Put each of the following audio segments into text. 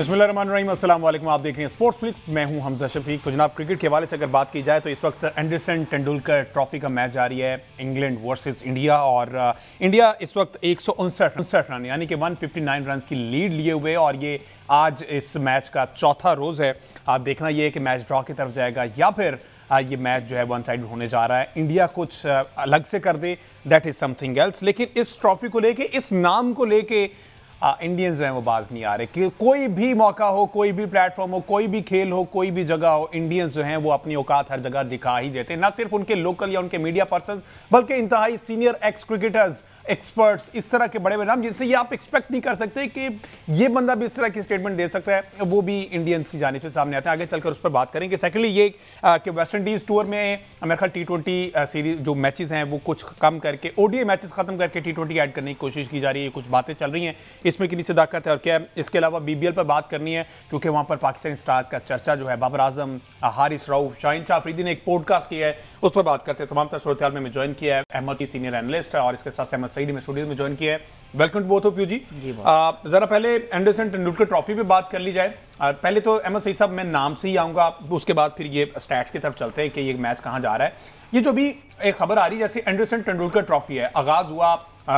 बिस्मिल्लाहिर्रहमानिर्रहीम, अस्सलाम वालेकुम। आप देख रहे हैं स्पोर्ट्स फ्लिक्स, मैं हूं हमजा शफीक। तो जनाब, क्रिकेट के हवाले से अगर बात की जाए तो इस वक्त एंडरसन तेंदुलकर ट्रॉफी का मैच जारी है, इंग्लैंड वर्सेस इंडिया। और इंडिया इस वक्त 159 रन यानी कि 159 रन की लीड लिए हुए, और ये आज इस मैच का चौथा रोज़ है। आप देखना ये है कि मैच ड्रॉ की तरफ जाएगा या फिर ये मैच जो है वन साइड होने जा रहा है। इंडिया कुछ अलग से कर दे, दैट इज समथिंग एल्स। लेकिन इस ट्रॉफी को लेके, इस नाम को लेके इंडियंस जो है वो बाज नहीं आ रहे कि कोई भी मौका हो, कोई भी प्लेटफॉर्म हो, कोई भी खेल हो, कोई भी जगह हो, इंडियंस जो हैं वो अपनी औकात हर जगह दिखा ही देते हैं। ना सिर्फ उनके लोकल या उनके मीडिया पर्सन, बल्कि इंतहाई सीनियर एक्स क्रिकेटर्स, एक्सपर्ट्स, इस तरह के बड़े बड़े नाम जिनसे ये आप एक्सपेक्ट नहीं कर सकते कि ये बंदा भी इस तरह की स्टेटमेंट दे सकता है, वो भी इंडियंस की जानिब से सामने आते हैं। आगे चलकर उस पर बात करेंगे। सेकेंडली ये कि वेस्ट इंडीज टूर में मेरे ख्याल T20 सीरीज जो मैचेस हैं वो कुछ कम करके ODI मैचेस खत्म करके T20 ऐड करने की कोशिश की जा रही है। कुछ बातें चल रही हैं, इसमें कितनी सदाकत है और क्या है। इसके अलावा BBL पर बात करनी है क्योंकि वहाँ पर पाकिस्तानी स्टार्स का चर्चा जो है, बाबर आजम, हारिस रऊफ, शाहीन शाह अफरीदी ने एक पॉडकास्ट किया है, उस पर बात करते हैं। तमाम सूरत में ज्वाइन किया है अहमद, सीनियर एनालिस्ट है, और इसके साथ अहमद सईद में स्टूडियो में ज्वाइन किया है। Welcome to both of you जी। जरा पहले एंडरसन तेंदुलकर ट्रॉफी पे बात कर ली जाए। पहले तो अहमद सईद साहब, मैं नाम से ही आऊंगा, उसके बाद फिर ये स्टैट्स की तरफ चलते हैं कि ये मैच कहाँ जा रहा है। ये जो भी एक खबर आ रही है, जैसे एंडरसन तेंदुलकर ट्रॉफी है, आगाज हुआ,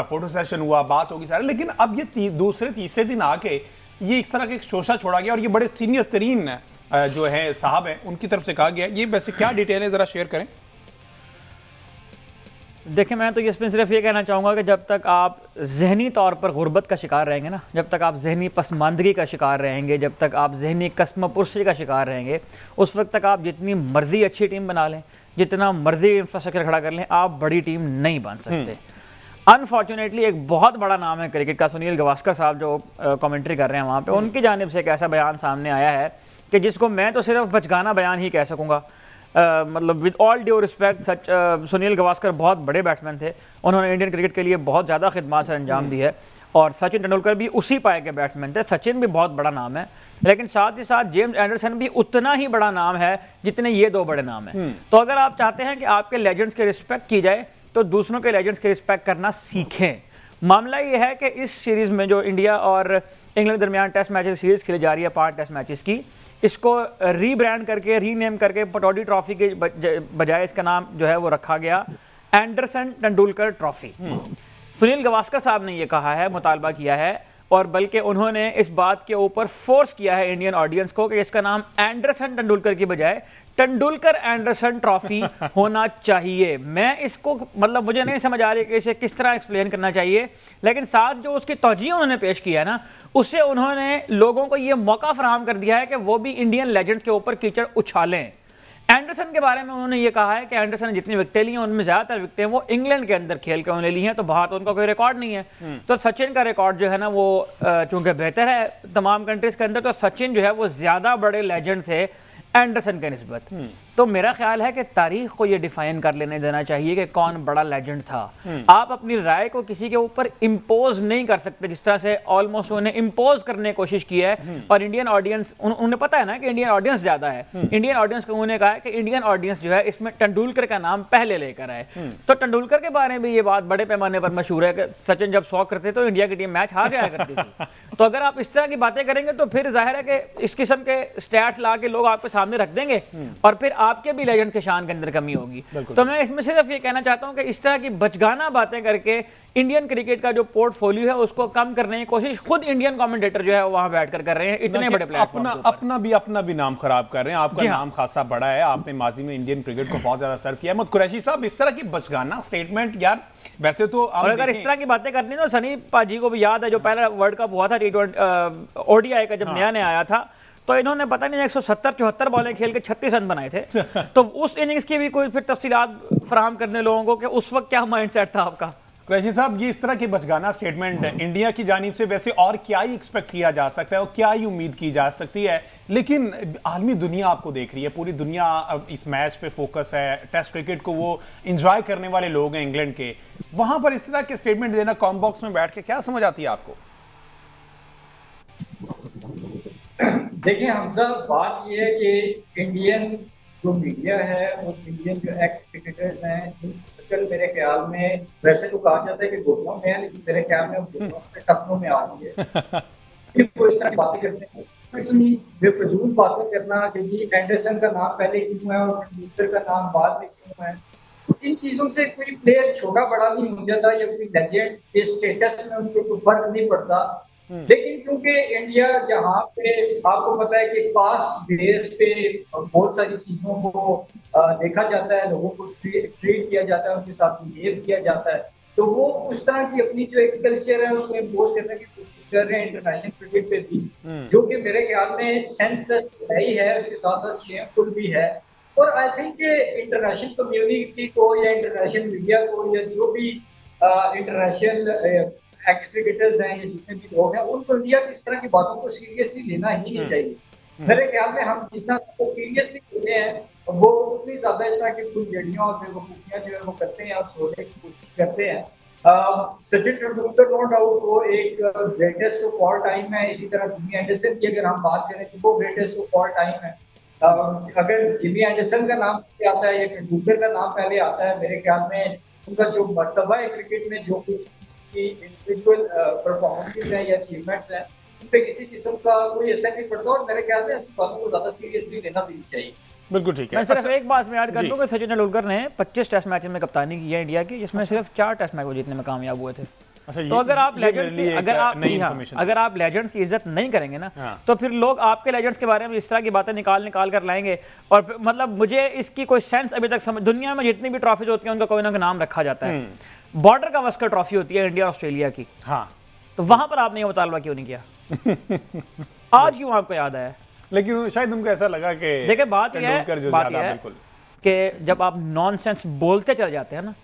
फोटो सेशन हुआ, बात होगी सारी, लेकिन अब ये दूसरे तीसरे दिन आके ये इस तरह का एक शोशा छोड़ा गया और ये बड़े सीनियर तरीन जो है साहब हैं उनकी तरफ से कहा गया। ये वैसे क्या डिटेल है, जरा शेयर करें। देखिए, मैं तो इसमें सिर्फ ये कहना चाहूँगा कि जब तक आप जहनी तौर पर गुर्बत का शिकार रहेंगे ना, जब तक आप जहनी पसमानदगी का शिकार रहेंगे, जब तक आप जहनी कसमपुरसी का शिकार रहेंगे, उस वक्त तक आप जितनी मर्जी अच्छी टीम बना लें, जितना मर्जी इंफ्रास्ट्रक्चर खड़ा कर लें, आप बड़ी टीम नहीं बन सकते। अनफॉर्चुनेटली एक बहुत बड़ा नाम है क्रिकेट का, सुनील गावस्कर साहब जो कमेंट्री कर रहे हैं वहाँ पर, उनकी जानिब से एक ऐसा बयान सामने आया है कि जिसको मैं तो सिर्फ बचगाना बयान ही कह सकूँगा। मतलब with all due respect, Sunil Gavaskar बहुत बड़े बैट्समैन थे, उन्होंने इंडियन क्रिकेट के लिए बहुत ज़्यादा खिदमत से अंजाम दी है, और सचिन तेंदुलकर भी उसी पाए के बैट्समैन थे। सचिन भी बहुत बड़ा नाम है, लेकिन साथ ही साथ जेम्स एंडरसन भी उतना ही बड़ा नाम है जितने ये दो बड़े नाम हैं। तो अगर आप चाहते हैं कि आपके लेजेंड्स की रिस्पेक्ट की जाए तो दूसरों के लेजेंड्स की रिस्पेक्ट करना सीखें। मामला ये है कि इस सीरीज़ में जो इंडिया और इंग्लैंड के दरमियान टेस्ट मैचेस सीरीज़ खेली जा रही है, 5 टेस्ट मैचेस की, इसको रीब्रांड करके, रीनेम करके पटौडी ट्रॉफी के बजाय इसका नाम जो है वो रखा गया एंडरसन तेंदुलकर ट्रॉफी। सुनील गावस्कर साहब ने ये कहा है, मुतालबा किया है, और बल्कि उन्होंने इस बात के ऊपर फोर्स किया है इंडियन ऑडियंस को कि इसका नाम एंडरसन तेंदुलकर की बजाय तेंदुलकर एंडरसन ट्रॉफी होना चाहिए। मैं इसको, मतलब मुझे नहीं समझ आ रही कि इसे किस तरह एक्सप्लेन करना चाहिए, लेकिन साथ जो उसकी तौजीह उन्होंने पेश किया है ना, उससे उन्होंने लोगों को यह मौका फराहम कर दिया है कि वो भी इंडियन लेजेंड्स के ऊपर कीचड़ उछालें। एंडरसन के बारे में उन्होंने ये कहा है कि एंडरसन ने जितनी विकेटें ली हैं उनमें ज्यादातर विकेटें वो इंग्लैंड के अंदर खेल के उन्होंने ली हैं, तो बाहर तो उनका कोई रिकॉर्ड नहीं है। तो सचिन का रिकॉर्ड जो है ना वो चूंकि बेहतर है तमाम कंट्रीज के अंदर, तो सचिन जो है वो ज्यादा बड़े लेजेंड थे एंडरसन के निस्बत। तो मेरा ख्याल है कि तारीख को ये डिफाइन कर लेने देना चाहिए कि कौन बड़ा लेजेंड था। आप अपनी राय को किसी के ऊपर इम्पोज नहीं कर सकते, जिस तरह से ऑलमोस्ट उन्हें इम्पोज करने की कोशिश की है। और इंडियन ऑडियंस, उन्हें पता है ना कि इंडियन ऑडियंस ज्यादा है, इंडियन ऑडियंस को उन्होंने कहा है कि इंडियन ऑडियंस जो है इसमें तेंदुलकर का नाम पहले लेकर आए। तो तेंदुलकर के बारे में ये बात बड़े पैमाने पर मशहूर है कि सचिन जब 100 करते तो इंडिया की टीम मैच हार जाया करती थी। तो अगर आप इस तरह की बातें करेंगे तो फिर जाहिर है कि इस किस्म के स्टैट्स ला के लोग आपके सामने रख देंगे और फिर आपके भी लेजेंड के शान के अंदर कमी होगी। तो मैं इसमें सिर्फ ये कहना चाहता हूं कि इस तरह की बचगाना बातें करके इंडियन क्रिकेट का जो पोर्टफोलियो है उसको कम करने की कोशिश खुद इंडियन कमेंटेटर जो है वहां बैठकर कर रहे हैं, इतने बड़े प्लेटफॉर्म अपना भी नाम खराब कर रहे हैं। आपका नाम खासा बड़ा है, आपने माजी में इंडियन क्रिकेट को बहुत ज्यादा सर्व किया। अहमद कुरैशी साहब, इस तरह की बचगाना स्टेटमेंट यार, वैसे तो अगर इस तरह की बातें करनी तो सनी पाजी को भी याद है, जो पहला वर्ल्ड कप हुआ था T20 ODI का, जब नया नया आया था, तो इन्होंने पता नहीं 170-74 बॉलें खेल के 36 रन बनाए थे। तो उस इनिंग्स की भी कोई फिर तफसीलात फराहम करने लोगों को कि उस वक्त क्या माइंडसेट था आपका। कुरैशी साहब, ये इस तरह की बचगाना स्टेटमेंट इंडिया की जानिब से वैसे और क्या ही एक्सपेक्ट किया जा सकता है और क्या ही उम्मीद की जा सकती है। लेकिन आलमी दुनिया आपको देख रही है, पूरी दुनिया इस मैच पे फोकस है, टेस्ट क्रिकेट को वो एंजॉय करने वाले लोग हैं इंग्लैंड के, वहां पर इस तरह के स्टेटमेंट देना कॉम बॉक्स में बैठ के क्या समझ आती है आपको? देखिए हमजा, बात यह है कि इंडियन जो मीडिया है और इंडियन जो एक्स क्रिकेटर्स हैं, मेरे ख्याल में, वैसे तो कहा जाता है कि घुटनों में है, लेकिन मेरे ख्याल में घुटनों से टखनों में आ रही है। वो इस तरह की बातें करते हैं बेफजूल बातें करना कि जी एंडरसन का नाम पहले क्यों है और तेंदुलकर का नाम बाद में क्यों है, तो इन चीजों से कोई प्लेयर छोटा बड़ा नहीं हो जाता या कोई लेजेंड के स्टेटस में उनको कोई फर्क नहीं पड़ता। लेकिन क्योंकि इंडिया जहाँ पे आपको पता है कि कास्ट बेस पे बहुत सारी चीजों को देखा जाता है, लोगों को ट्रीट किया जाता है, उनके साथ बिहेव किया जाता है, तो वो उस तरह की अपनी जो एक कल्चर है उसको इम्पोज करने की कोशिश कर रहे हैं इंटरनेशनल क्रिकेट पे भी, जो कि मेरे ख्याल में सेंसलेस है ही है, उसके साथ साथ शेमफुल भी है। और आई थिंक इंटरनेशनल कम्युनिटी को या इंटरनेशनल मीडिया को या जो भी इंटरनेशनल एक्स क्रिकेटर्स हैं या जितने भी लोग हैं, उनको इंडिया की इस तरह की बातों को सीरियसली लेना ही नहीं चाहिए। मेरे ख्याल में हम जितना सीरियसली लेते हैं वो उतनी ज्यादा इस तरह की फुलझड़ियां और बेवकूफियां जो है वो करते हैं और छोड़ने की कोशिश करते हैं। सचिन तेंदुलकर नो डाउट वो एक ग्रेटेस्ट ऑफ ऑल टाइम है, इसी तरह जिमी एंडरसन की अगर हम बात करें तो वो ग्रेटेस्ट ऑफ ऑल टाइम है। अगर जिमी एंडरसन का नाम पहले आता है या तेंदुलकर का नाम पहले आता है, मेरे ख्याल में उनका जो मर्तबा है क्रिकेट में, जो कुछ इंडिविजुअल परफॉर्मेंसेस हैं या अचीवमेंट्स हैं, उन पे किसी किस्म का कोई असर नहीं पड़ता और मेरे ख्याल में ऐसी बातों को ज्यादा सीरियसली लेना भी नहीं चाहिए। बिल्कुल ठीक है। मैं सिर्फ एक बात में ऐड कर दूं कि सचिन तेंदुलकर ने 25 टेस्ट मैच में कप्तानी की है इंडिया की, जिसमें सिर्फ 4 टेस्ट मैच वो जीतने में कामयाब हुए थे। तो अगर आप लेजेंड्स की अगर आप लेजेंड्स की इज्जत नहीं करेंगे ना, तो फिर लोग आपके लेजेंड्स के बारे में इस तरह की बातें निकाल कर लाएंगे। और मतलब मुझे इसकी कोई सेंस अभी तक समझ, दुनिया में जितनी भी ट्रॉफीज होती हैं उनका कोई ना कोई नाम रखा जाता है। बॉर्डर का वस्कर ट्रॉफी होती है इंडिया और ऑस्ट्रेलिया की, हाँ, तो वहां पर आपने ये मुतालबा क्यों नहीं किया? आज क्यों आपको याद आया? लेकिन शायद उनको ऐसा लगा कि देखिए बात यह है कि जब आप नॉनसेंस बोलते चले जाते हैं ना,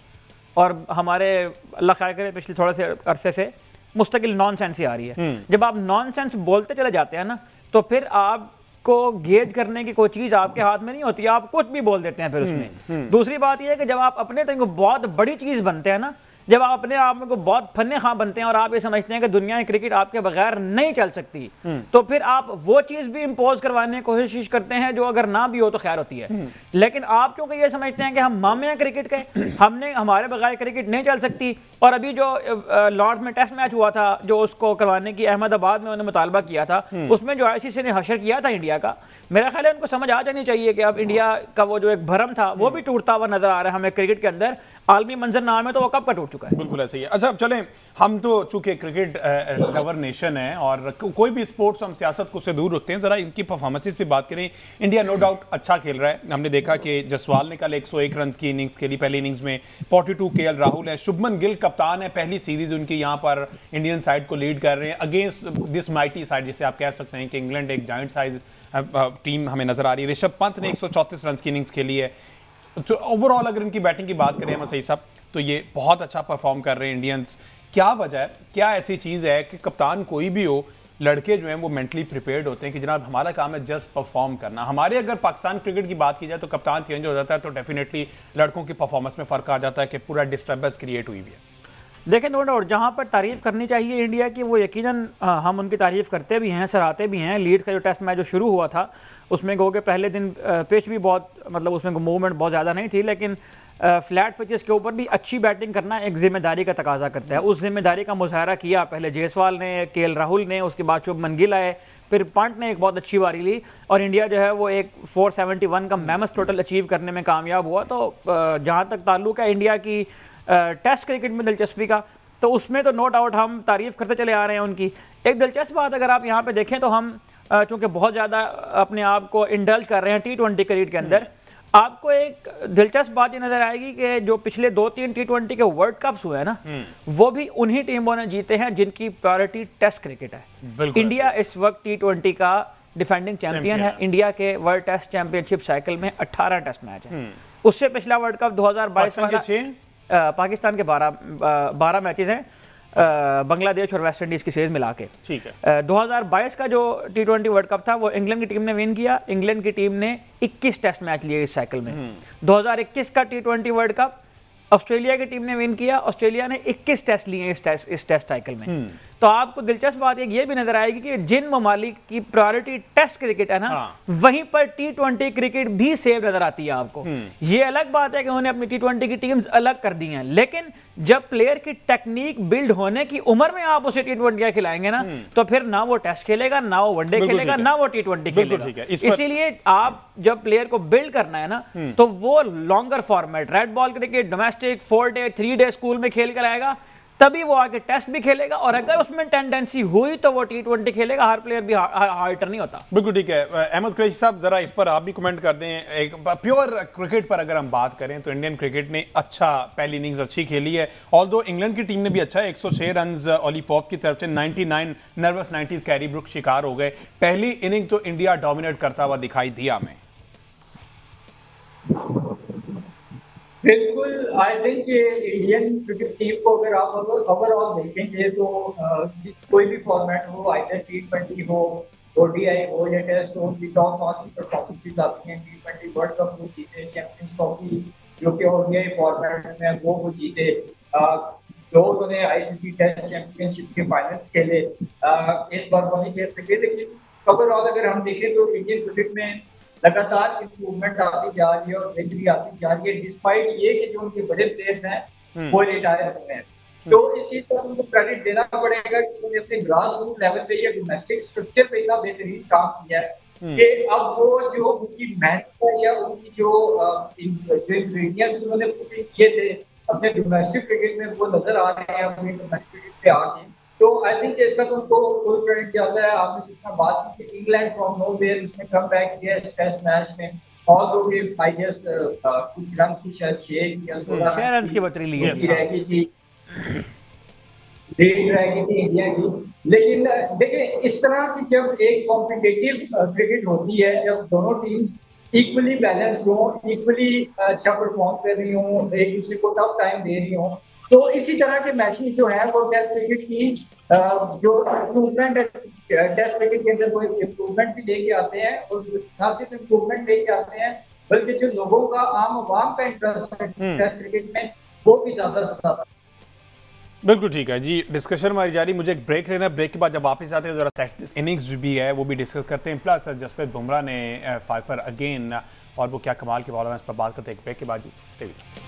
और हमारे अल्लाह खैर करे पिछले थोड़े से अरसे से मुस्तकिल नॉनसेंस ही आ रही है, जब आप नॉनसेंस बोलते चले जाते हैं ना, तो फिर आपको गेज करने की कोई चीज आपके हाथ में नहीं होती, आप कुछ भी बोल देते हैं फिर उसमें। दूसरी बात यह है कि जब आप अपने तक बहुत बड़ी चीज बनते हैं ना, जब आप अपने आप में को बहुत फन्ने खां बनते हैं और आप ये समझते हैं कि दुनिया में क्रिकेट आपके बगैर नहीं चल सकती, तो फिर आप वो चीज भी इंपोज करवाने की कोशिश करते हैं जो अगर ना भी हो तो खैर होती है। लेकिन आप क्योंकि ये समझते हैं कि हम मामे हैं क्रिकेट के, हमने हमारे बगैर क्रिकेट नहीं चल सकती, और अभी जो लॉर्ड्स में टेस्ट मैच हुआ था जो उसको करवाने की अहमदाबाद में उन्होंने मुतालबा किया था, उसमें जो आईसीसी ने हशर किया था इंडिया का, मेरा ख्याल है उनको समझ आ जानी चाहिए कि अब इंडिया का वो जो एक भरम था वो भी टूटता हुआ नजर आ रहा है हमें क्रिकेट के अंदर। आलमी मंजरनामे में तो वो कब का टूट चुका है। बिल्कुल ऐसे ही है। अच्छा चलें, हम तो चूंकि क्रिकेट लवर नेशन है और कोई भी स्पोर्ट्स हम सियासत को से दूर रखते हैं, जरा इनकी परफॉर्मेंसेस पे बात करें। इंडिया नो डाउट अच्छा खेल रहा है, हमने देखा कि जसवाल ने कल 101 रन की इनिंग्स खेली पहली इनिंग्स में, 42 केएल राहुल है, शुभमन गिल कप्तान है, पहली सीरीज उनकी यहाँ पर इंडियन साइड को लीड कर रहे हैं अगेंस्ट दिस माइटी साइड, जिसे आप कह सकते हैं कि इंग्लैंड एक जाइंट साइज टीम हमें नजर आ रही है। ऋषभ पंत ने 134 रन की इनिंग्स खेली है। तो ओवरऑल अगर इनकी बैटिंग की बात करें सही साहब, तो ये बहुत अच्छा परफॉर्म कर रहे हैं इंडियंस। क्या वजह है, क्या ऐसी चीज़ है कि कप्तान कोई भी हो, लड़के जो हैं वो मेंटली प्रिपेयर्ड होते हैं कि जनाब हमारा काम है जस्ट परफॉर्म करना। हमारे अगर पाकिस्तान क्रिकेट की बात की जाए तो कप्तान चेंज हो जाता है तो डेफिनेटली लड़कों की परफॉर्मेंस में फ़र्क आ जाता है कि पूरा डिस्टर्बेंस क्रिएट हुई भी है। देखें नो डाउट जहाँ पर तारीफ़ करनी चाहिए इंडिया की वो यकीनन हम उनकी तारीफ़ करते भी हैं, सराहते भी हैं। लीड्स का जो टेस्ट मैच जो शुरू हुआ था उसमें गो के पहले दिन पिच भी बहुत मतलब उसमें मूवमेंट बहुत ज़्यादा नहीं थी, लेकिन फ्लैट पिचेस के ऊपर भी अच्छी बैटिंग करना एक जिम्मेदारी का तकाजा करता है। उस जिम्मेदारी का मुजाहरा किया पहले जायसवाल ने, केएल राहुल ने, उसके बाद शुभमन गिल आए, फिर पंत ने एक बहुत अच्छी बारी ली और इंडिया जो है वो एक 471 का मैमथ टोटल अचीव करने में कामयाब हुआ। तो जहाँ तक ताल्लुक है इंडिया की टेस्ट क्रिकेट में दिलचस्पी का, तो उसमें तो नो डाउट हम तारीफ़ करते चले आ रहे हैं उनकी। एक दिलचस्प बात अगर आप यहाँ पे देखें तो हम चूँकि बहुत ज़्यादा अपने आप को इंडल्ज कर रहे हैं T20 क्रिकेट के अंदर, आपको एक दिलचस्प बात ये नजर आएगी कि जो पिछले 2-3 T20 के वर्ल्ड कप्स हुए हैं ना, वो भी उन्हीं टीमों ने जीते हैं जिनकी प्रायोरिटी टेस्ट क्रिकेट है। इंडिया इस वक्त T20 का डिफेंडिंग चैंपियन है। इंडिया के वर्ल्ड टेस्ट चैंपियनशिप साइकिल में 18 टेस्ट मैच है। उससे पिछला वर्ल्ड कप 2022 वाला पाकिस्तान के 12 मैचेस हैं, बांग्लादेश और वेस्ट इंडीज की सीरीज मिला के। ठीक है। 2022 का जो T20 वर्ल्ड कप था वो इंग्लैंड की टीम ने विन किया। इंग्लैंड की टीम ने 21 टेस्ट मैच लिए इस साइकिल में। 2021 का T20 वर्ल्ड कप ऑस्ट्रेलिया की टीम ने विन किया। ऑस्ट्रेलिया ने 21 टेस्ट लिए इस टेस्ट साइकिल में। तो आपको दिलचस्प बात ये भी नजर आएगी कि जिन ममालिक की प्रायोरिटी टेस्ट क्रिकेट है ना, वहीं पर T20 क्रिकेट भी सेव नजर आती है आपको। ये अलग बात है कि उन्होंने अपनी T20 की टीम्स अलग कर दी हैं, लेकिन जब प्लेयर की टेक्निक बिल्ड होने की उम्र में आप उसे T20 खिलाएंगे ना, तो फिर ना वो टेस्ट खेलेगा, ना वो वनडे खेलेगा, ना वो T20 खेलेगा। इसीलिए आप जब प्लेयर को बिल्ड करना है ना, तो वो longer format, red ball cricket, domestic 4 day 3 day school में खेल कर आएगा, तभी वो आगे टेस्ट भी खेलेगा, और अगर उसमें टेंडेंसी हुई तो वो T20 खेलेगा। हर प्लेयर भी हार्टर नहीं होता। बिल्कुल ठीक है। अहमद कुरैशी साहब, जरा इस पर आप भी कमेंट कर दें। एक प्योर क्रिकेट पर अगर हम बात करें तो इंडियन क्रिकेट ने अच्छा पहली इनिंग्स अच्छी खेली है, ऑल्दो इंग्लैंड की टीम ने भी अच्छा 106 रन ओली पॉप की तरफ से, 99 नर्वस 90s कैरी ब्रुक शिकार हो गए। पहली इनिंग तो इंडिया डोमिनेट करता हुआ दिखाई दिया हमें। बिल्कुल, आई थिंक ये इंडियन क्रिकेट टीम को अगर आप ओवरऑल देखेंगे तो कोई भी फॉर्मेट हो, आइदर T20 हो, ODI हो या टेस्ट हो, उनकी टॉप नॉच की परफॉर्मेंसेस आती हैं। T20 वर्ल्ड कप वो जीते, चैंपियंस ट्रॉफी जो कि ODI फॉर्मेट में वो जीते, जो उन्होंने ICC टेस्ट चैंपियनशिप के फाइनल्स खेले, इस बार वो नहीं खेल सके। लेकिन ओवरऑल अगर हम देखें तो इंडियन क्रिकेट में लगातार इंप्रूवमेंट आती जा रही है और बेहतरी आती जा रही है, डिस्पाइट ये कि जो उनके बड़े प्लेयर्स हैं वो रिटायर हुए हैं। तो इस चीज पर उनको क्रेडिट देना पड़ेगा कि उन्होंने अपने ग्रास रूट लेवल पे या डोमेस्टिक स्ट्रक्चर पे इतना बेहतरीन काम किया है कि अब वो जो उनकी मेहनत है या उनकी जो इंग्रेडिएंट्स उन्होंने पुट इन किए थे अपने डोमेस्टिक क्रिकेट में, वो नजर आ रहे हैं अपने डोमेस्टिक क्रिकेट पे आके। तो आई थिंक इसका तो उनको फुल क्रेडिट जाता है। आपने जिसका बात की कि इंग्लैंड फ्रॉम नोवेयर उसने कम बैक किया इस टेस्ट मैच में, और दो भी आई गेस कुछ रन्स की शायद 6 या 16 रन्स की बटरी ली रहेगी थी, लीड रहेगी थी इंडिया की। लेकिन देखिए, इस तरह की जब एक कॉम्पिटिटिव क्रिकेट होती है, जब दोनों टीम्स इक्वली बैलेंस्ड हो, इक्वली अच्छा परफॉर्म कर रही हो, एक दूसरे को टफ टाइम दे रही हो, तो इसी तरह के मैचेस जो हैं वो टेस्ट क्रिकेट की जो इम्प्रूवमेंट है, टेस्ट क्रिकेट के अंदर वो इम्प्रूवमेंट भी लेके आते हैं, और न सिर्फ इम्प्रूवमेंट लेके आते हैं बल्कि जो लोगों का आम आवाम का इंटरेस्ट है टेस्ट क्रिकेट में वो भी ज्यादा से ज्यादा। बिल्कुल ठीक है जी, डिस्कशन हमारी जारी। मुझे एक ब्रेक लेना, ब्रेक के बाद जब वापस आते हैं जरा इनिंग्स भी है वो भी डिस्कस करते हैं, प्लस जसप्रीत बुमराह ने 5 फॉर अगेन और वो क्या कमाल के बॉलर हैं, इस पर बात करते हैं एक ब्रेक के बाद। जी stay with us.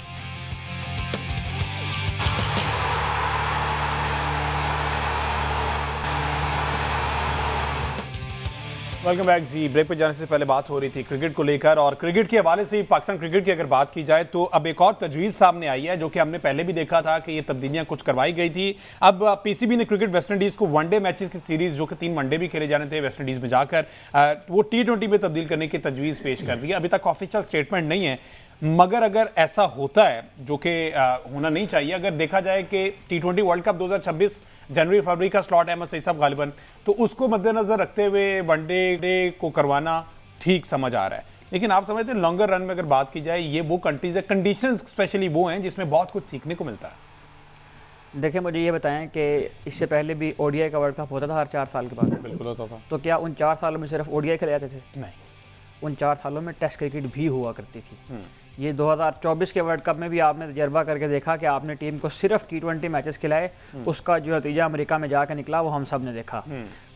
Welcome back जी। ब्रेक पे जाने से पहले बात हो रही थी क्रिकेट को लेकर, और क्रिकेट के हवाले से पाकिस्तान क्रिकेट की अगर बात की जाए तो अब एक और तजवीज़ सामने आई है, जो कि हमने पहले भी देखा था कि ये तब्दीलियां कुछ करवाई गई थी। अब पीसीबी ने क्रिकेट वेस्ट इंडीज़ को वनडे मैचेस की सीरीज़, जो कि 3 वनडे भी खेले जाने थे वेस्ट इंडीज़ में जाकर, वो T20 में तब्दील करने की तजवीज़ पेश कर दी है। अभी तक ऑफिशियल स्टेटमेंट नहीं है, मगर अगर ऐसा होता है, जो कि होना नहीं चाहिए, अगर देखा जाए कि T20 वर्ल्ड कप 2026 जनवरी फरवरी का स्लॉट है, सही साहब गालिबन, तो उसको मद्देनजर रखते हुए वनडे को करवाना ठीक समझ आ रहा है। लेकिन आप समझते हैं लॉन्गर रन में अगर बात की जाए, ये वो कंडीशंस स्पेशली वो हैं जिसमें बहुत कुछ सीखने को मिलता है। देखिए, मुझे ये बताएं कि इससे पहले भी ODI का वर्ल्ड कप होता था हर 4 साल के बाद। बिल्कुल होता था। तो क्या उन 4 सालों में सिर्फ ODI खेले जाते थे? नहीं, उन 4 सालों में टेस्ट क्रिकेट भी हुआ करती थी। ये 2024 के वर्ल्ड कप में भी आपने तजर्बा करके देखा कि आपने टीम को सिर्फ T20 मैचेस खिलाए, उसका जो नतीजा अमेरिका में जाकर निकला वो हम सब ने देखा।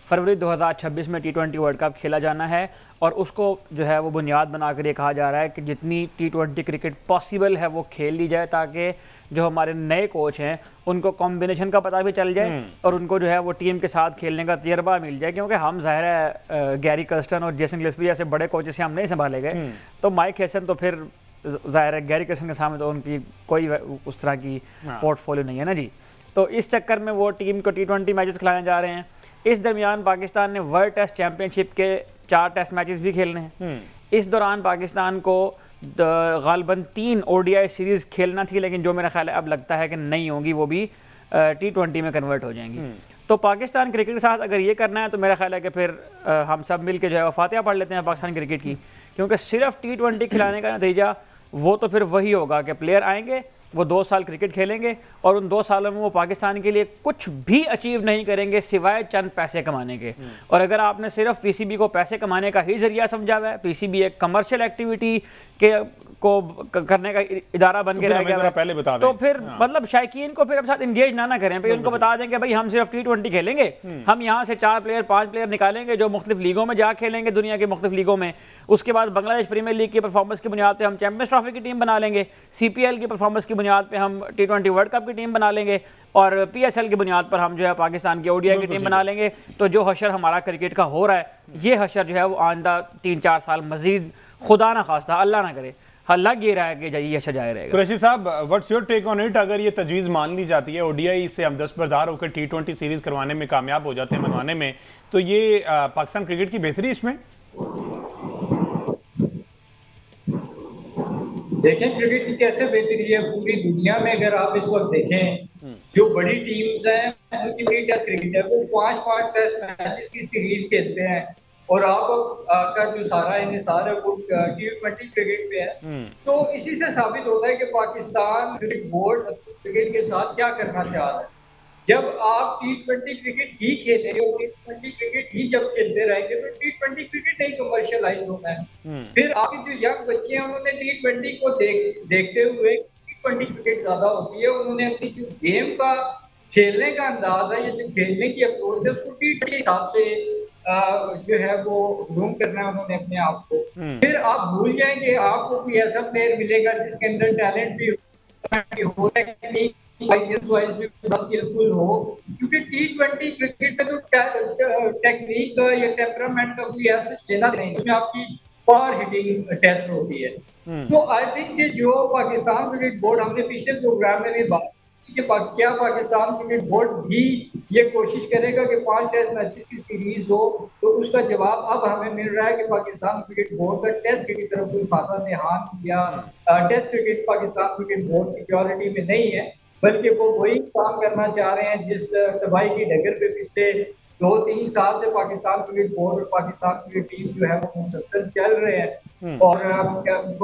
फरवरी 2026 में T20 वर्ल्ड कप खेला जाना है, और उसको जो है वो बुनियाद बनाकर ये कहा जा रहा है कि जितनी T20 क्रिकेट पॉसिबल है वो खेल ली जाए, ताकि जो हमारे नए कोच हैं उनको कॉम्बिनेशन का पता भी चल जाए और उनको जो है वो टीम के साथ खेलने का तजर्बा मिल जाए। क्योंकि हम ज़ाहिर है गैरी कर्स्टन और जेसन गिल्स्पी जैसे बड़े कोचेस से हम नहीं संभाले गए, तो माइक हेसन तो फिर ज़ाहिर है गैरी कर्स्टन के सामने तो उनकी कोई उस तरह की पोर्टफोलियो नहीं है ना जी। तो इस चक्कर में वो टीम को T20 मैचेस खिलाने जा रहे हैं। इस दरमियान पाकिस्तान ने वर्ल्ड टेस्ट चैंपियनशिप के 4 टेस्ट मैचेस भी खेलने हैं। इस दौरान पाकिस्तान को गालिबन 3 ODI सीरीज़ खेलना थी, लेकिन जो मेरा ख्याल है अब लगता है कि नहीं होंगी, वो भी T20 में कन्वर्ट हो जाएंगी। तो पाकिस्तान क्रिकेट के साथ अगर ये करना है तो मेरा ख्याल है कि फिर हम सब मिल के जो है फातिहा पढ़ लेते हैं पाकिस्तान क्रिकेट की, क्योंकि सिर्फ T20 खिलाने का नतीजा वो तो फिर वही होगा कि प्लेयर आएंगे, वो 2 साल क्रिकेट खेलेंगे और उन 2 सालों में वो पाकिस्तान के लिए कुछ भी अचीव नहीं करेंगे सिवाय चंद पैसे कमाने के। और अगर आपने सिर्फ पीसीबी को पैसे कमाने का ही जरिया समझा हुआ है, पीसीबी एक कमर्शियल एक्टिविटी के को करने का इदारा बन के रह गया, पहले बता दें। तो फिर मतलब शायकीन को फिर अब साथ इंगेज ना करें, फिर उनको बता दें कि भाई हम सिर्फ T20 खेलेंगे, हम यहाँ से 4 प्लेयर 5 प्लेयर निकालेंगे जो मुख्तलिफ लीगों में जा खेलेंगे, दुनिया की मुख्तलिफ लीगों में। उसके बाद बांग्लादेश प्रीमियर लीग की परफॉर्मेंस की बुनियाद पे हम चैंपियंस ट्रॉफी की टीम बना लेंगे, CPL की परफॉर्मेंस की बुनियाद पे हम T20 वर्ल्ड कप की टीम बना लेंगे, और PSL की बुनियाद पर हम जो है पाकिस्तान की ODI की टीम बना लेंगे। तो जो हशर हमारा क्रिकेट का हो रहा है, ये हशर जो है वो आइंदा 3-4 साल मजीद, खुदा ना खास्ता अल्लाह ना करे, लग ये रहा है कि ये हशर जाए रहेगा। कुरैशी साहब, what's your take on it? अगर ये तजवीज़ मान ली जाती है, ODI से हम दस्तबरदार होकर T20 सीरीज करवाने में कामयाब हो जाते हैं, मनवाने में, तो ये पाकिस्तान क्रिकेट की बेहतरी इसमें? देखें क्रिकेट की कैसे बेहतरी है पूरी दुनिया में। अगर आप इस वक्त देखें जो बड़ी टीम्स हैं उनकी भी टेस्ट क्रिकेट है, वो 5-5 टेस्ट मैचेस की सीरीज खेलते हैं, और आपका जो सारा इन्हिसार है वो T20 क्रिकेट पे है। तो इसी से साबित होता है कि पाकिस्तान क्रिकेट बोर्ड क्रिकेट के साथ क्या करना चाह रहा है। जब आप T20 क्रिकेट ही खेलेंगे और T20 क्रिकेट ही जब खेलते रहेंगे तो T20 क्रिकेट नहीं कमर्शियलाइज होना है। फिर आपके जो यंग बच्चे हैं उन्होंने T20 को देखते हुए T20 क्रिकेट ज्यादा होती है, उन्होंने अपनी जो गेम का खेलने का अंदाज है, ये जो खेलने की अप्रोच है, उसको T20 के हिसाब से जो है वो ग्रूम करना है उन्होंने अपने आप को। फिर आप भूल जाएंगे आपको कोई ऐसा प्लेयर मिलेगा जिसके अंदर टैलेंट भी हो, स्किलफुल हो, क्योंकि T20 क्रिकेट में तो टेक्निक का या टेम्परामेंट का कोई ऐसा लेना नहीं, उसमें आपकी पावर हिटिंग टेस्ट होती है। तो आई थिंक कि जो पाकिस्तान क्रिकेट बोर्ड, हमने पिछले प्रोग्राम में भी बात की कि क्या पाकिस्तान क्रिकेट बोर्ड भी ये कोशिश करेगा कि 5 टेस्ट मैचेस की सीरीज हो, तो उसका जवाब अब हमें मिल रहा है कि पाकिस्तान क्रिकेट बोर्ड का टेस्ट क्रिकेट की तरफ कोई खासा ध्यान या test cricket Pakistan cricket board की प्रायोरिटी में नहीं है, बल्कि वो वही काम करना चाह रहे हैं जिस तबाही की डगर पे पिछले 2-3 साल से पाकिस्तान क्रिकेट बोर्ड और पाकिस्तान क्रिकेट टीम जो है वो मुसलसल चल रहे हैं। और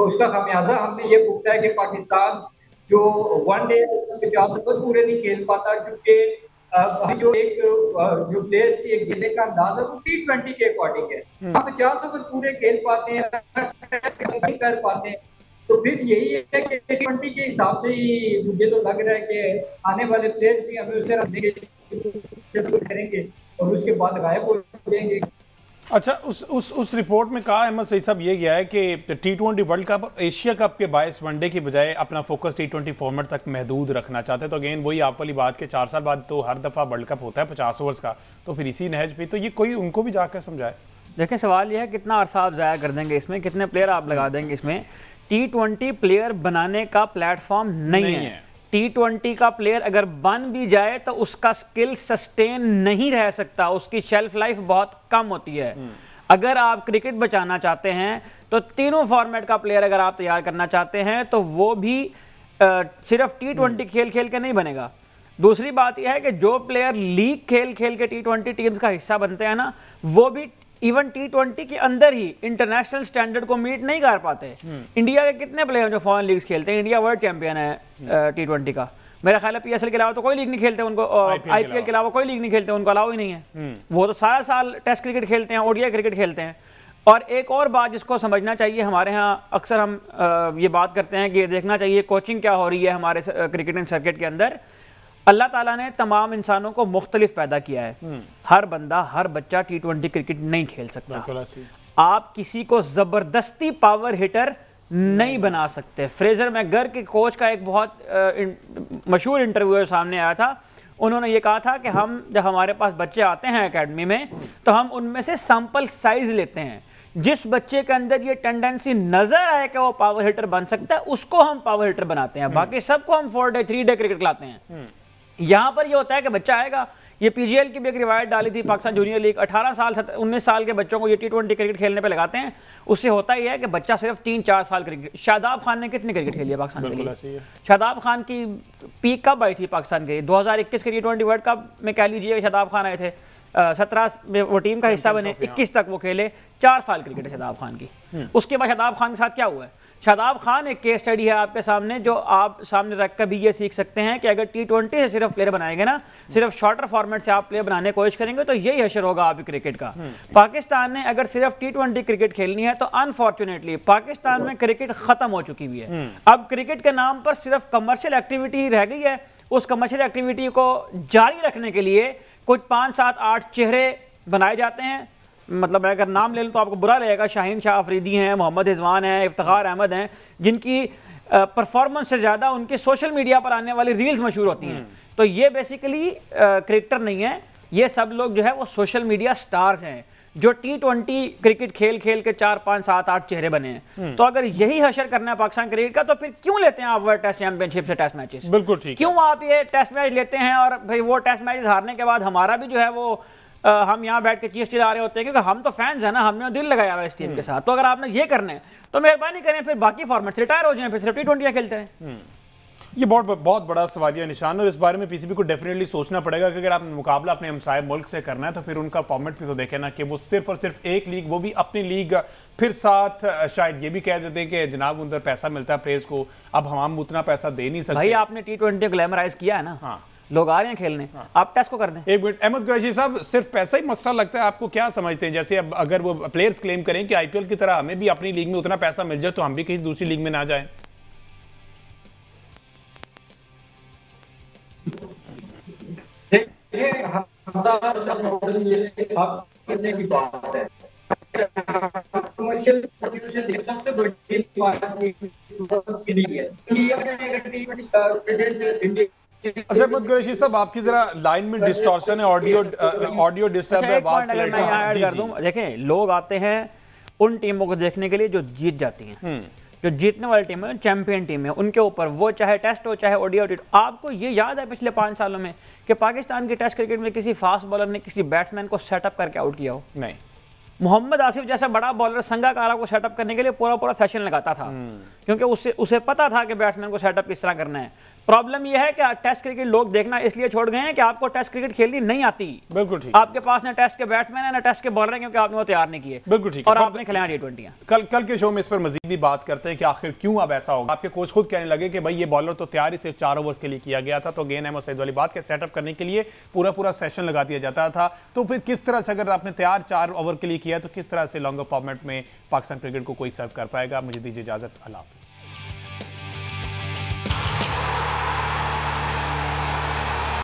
उसका खामियाजा हमने ये भुगता है कि पाकिस्तान जो वनडे 50 ओवर पूरे नहीं खेल पाता, क्योंकि जो एक जो प्लेयर्स की एक खेलने का अंदाज है वो T20 के अकॉर्डिंग है। हम 50 ओवर पूरे खेल पाते हैं, नहीं कर पाते हैं, तो फिर यही है कि T20 के हिसाब से ही मुझे तो लग रहा है कि आने वाले प्लेयर भी हमें उसे रखने के करेंगे और उसके बाद गायब हो जाएंगे। अच्छा, उस रिपोर्ट में कहा अहमद सईद साहब ये गया है कि T20 world cup, Asia cup के बायस वनडे की बजाय अपना फोकस T20 फॉर्मेट तक महदूद रखना चाहते हैं। तो अगेन वही आप वाली बात के 4 साल बाद तो हर दफ़ा वर्ल्ड कप होता है 50 ओवर्स का, तो फिर इसी नहज पे तो ये कोई उनको भी जाकर समझाए। देखिए सवाल यह है कितना अरसा आप ज़ाया कर देंगे इसमें, कितने प्लेयर आप लगा देंगे इसमें। T20 प्लेयर बनाने का प्लेटफॉर्म नहीं है। T20 का प्लेयर अगर बन भी जाए तो उसका स्किल सस्टेन नहीं रह सकता, उसकी शेल्फ लाइफ बहुत कम होती है। अगर आप क्रिकेट बचाना चाहते हैं तो तीनों फॉर्मेट का प्लेयर अगर आप तैयार करना चाहते हैं तो वो भी सिर्फ T20 खेल खेल के नहीं बनेगा। दूसरी बात यह है कि जो प्लेयर लीग खेल खेल के T20 टीम्स का हिस्सा बनते हैं ना, वो भी इवन T20 के अंदर ही इंटरनेशनल स्टैंडर्ड को मीट नहीं कर पाते। इंडिया के कितने प्लेयर जो फॉरेन लीग्स खेलते हैं, इंडिया वर्ल्ड चैंपियन है T20 का, मेरा ख्याल है PSL के अलावा तो कोई लीग नहीं खेलते उनको, IPL के अलावा कोई लीग नहीं खेलते, उनको अलाउ ही नहीं है। वो तो सारा साल टेस्ट क्रिकेट खेलते हैं, ODI क्रिकेट खेलते हैं। और एक और बात जिसको समझना चाहिए, हमारे यहाँ अक्सर हम ये बात करते हैं कि देखना चाहिए कोचिंग क्या हो रही है हमारे क्रिकेटिंग सर्किट के अंदर। अल्लाह ताला ने तमाम इंसानों को मुख्तलिफ पैदा किया है, हर बंदा हर बच्चा T20 क्रिकेट नहीं खेल सकता। आप किसी को जबरदस्ती पावर हिटर नहीं बना सकते। फ्रेजर मैगर के कोच का एक बहुत मशहूर इंटरव्यू सामने आया था, उन्होंने ये कहा था कि हम जब हमारे पास बच्चे आते हैं एकेडमी में तो हम उनमें से सैंपल साइज लेते हैं, जिस बच्चे के अंदर ये टेंडेंसी नजर आए कि वो पावर हिटर बन सकता है उसको हम पावर हिटर बनाते हैं, बाकी सबको हम 4 डे 3 डे क्रिकेट खिलाते हैं। यहां पर ये होता है कि बच्चा आएगा, ये PGL की भी एक रिवायत डाली थी पाकिस्तान जूनियर लीग, 18 साल 19 साल के बच्चों को ये T20 क्रिकेट खेलने पे लगाते हैं। उससे होता ही है कि बच्चा सिर्फ 3-4 साल क्रिकेट, शादाब खान ने कितनी क्रिकेट खेली है पाकिस्तान के लिए? शादाब खान की पीक कब आई थी पाकिस्तान के? 2021 के T20 वर्ल्ड कप में कह लीजिए शादाब खान आए थे, 17 में वो टीम का हिस्सा बने, 21 तक वो खेले, 4 साल क्रिकेट है शादाब खान की। उसके बाद शादाब खान के साथ क्या हुआ है? शादाब खान एक केस स्टडी है आपके सामने, जो आप सामने रख कर भी ये सीख सकते हैं कि अगर T20 से सिर्फ प्लेयर बनाएंगे ना, सिर्फ शॉर्टर फॉर्मेट से आप प्लेयर बनाने की कोशिश करेंगे तो यही हशर होगा आपकी क्रिकेट का। पाकिस्तान ने अगर सिर्फ T20 क्रिकेट खेलनी है तो अनफॉर्चुनेटली पाकिस्तान में क्रिकेट खत्म हो चुकी हुई है। अब क्रिकेट के नाम पर सिर्फ कमर्शियल एक्टिविटी रह गई है। उस कमर्शियल एक्टिविटी को जारी रखने के लिए कुछ 5, 7, 8 चेहरे बनाए जाते हैं। मतलब मैं अगर नाम ले लूँ तो आपको बुरा लगेगा, शाहीन शाह अफरीदी हैं, मोहम्मद रिजवान हैं, इफ्तिखार अहमद हैं, जिनकी परफॉर्मेंस से ज़्यादा उनके सोशल मीडिया पर आने वाली रील्स मशहूर होती हैं। तो ये बेसिकली क्रिकेटर नहीं है, ये सब लोग जो है वो सोशल मीडिया स्टार्स हैं जो T20 क्रिकेट खेल खेल के 4, 5, 7, 8 चेहरे बने हैं। तो अगर यही हशर करना है पाकिस्तान क्रिकेट का तो फिर क्यों लेते हैं आप वर्ल्ड टेस्ट चैंपियनशिप से टेस्ट मैचेस? बिल्कुल ठीक। क्यों आप ये टेस्ट मैच लेते हैं और भाई वो टेस्ट मैचेस हारने के बाद हमारा भी जो है वो हम यहाँ बैठ के चीख चिल्ला रहे होते हैं क्योंकि हम तो फैंस हैं ना, हमने दिल लगाया हुआ है इस टीम के साथ। तो अगर आपने ये करना है तो मेहरबानी करें फिर बाकी फॉर्मेट से रिटायर हो जाएं, फिर सिर्फ T20 खेलते हैं। ये बहुत बड़ा सवालिया निशान है और इस बारे में पीसीबी को डेफिनेटली सोचना पड़ेगा कि अगर आप मुकाबला अपने हमसाये मुल्क से करना है तो फिर उनका फॉर्मेट भी तो देखें ना कि वो सिर्फ और सिर्फ एक लीग, वो भी अपनी लीग, फिर साथ शायद ये भी कह देते हैं कि जनाब उधर पैसा मिलता है प्लेयर्स को, अब हम उतना पैसा दे नहीं सकते। भाई आपने T20 ग्लैमराइज किया है ना, हाँ, लोग आ रहे हैं खेलने, आप टेस्ट को कर दें। एक मिनट, अहमद कुरैशी साहब, सिर्फ पैसा ही मसला लगता है आपको? क्या समझते हैं जैसे अब अगर वो प्लेयर्स क्लेम करें कि आईपीएल की तरह हमें भी अपनी लीग में उतना पैसा मिल जाए तो हम भी कहीं दूसरी लीग में ना जाएं? सबसे बड़ी अच्छा अहमद कुरैशी साहब, आपकी जरा लाइन में डिस्टॉर्शन है, ऑडियो डिस्टर्ब है, आवाज क्लियर। देखें, लोग आते हैं उन टीमों को देखने के लिए जो जीत जाती हैं, जो जीतने वाली टीम है, चैंपियन टीम है, उनके ऊपर वो चाहे टेस्ट हो चाहे ओडीआई। आपको ये याद है पिछले 5 सालों में कि पाकिस्तान की टेस्ट क्रिकेट में किसी फास्ट बॉलर ने किसी बैट्समैन को सेटअप करके आउट किया हो? नहीं। मोहम्मद आसिफ जैसा बड़ा बॉलर संगाकारा को सेटअप करने के लिए पूरा सेशन लगाता था, क्योंकि उसे पता था कि बैट्समैन को सेटअप किस तरह करना है। प्रॉब्लम यह है कि टेस्ट क्रिकेट लोग देखना इसलिए छोड़ गए हैं कि आपको टेस्ट क्रिकेट खेलनी नहीं आती। बिल्कुल ठीक। आपके पास ना टेस्ट के बैट्समैन है ना टेस्ट के बॉलर है, क्योंकि आपने वो तैयार नहीं किए। बिल्कुल ठीक। और आपने खिलाया T20। कल के शो में इस पर मजीद भी बात करते हैं कि आखिर क्यों अब ऐसा होगा। आपके कोच खुद कहने लगे कि भाई ये बॉलर तो तैयार ही सिर्फ 4 ओवर्स के लिए किया गया था, तो अगेन अहमद सईद वाली बात के सेटअप करने के लिए पूरा सेशन लगा दिया जाता था। तो फिर किस तरह से अगर आपने तैयार 4 ओवर के लिए किया तो किस तरह से लॉन्गर फॉर्मेट में पाकिस्तान क्रिकेट को कोई सर्व कर पाएगा? मुझे दीजिए इजाजत, अल्लाह हाफ़िज़।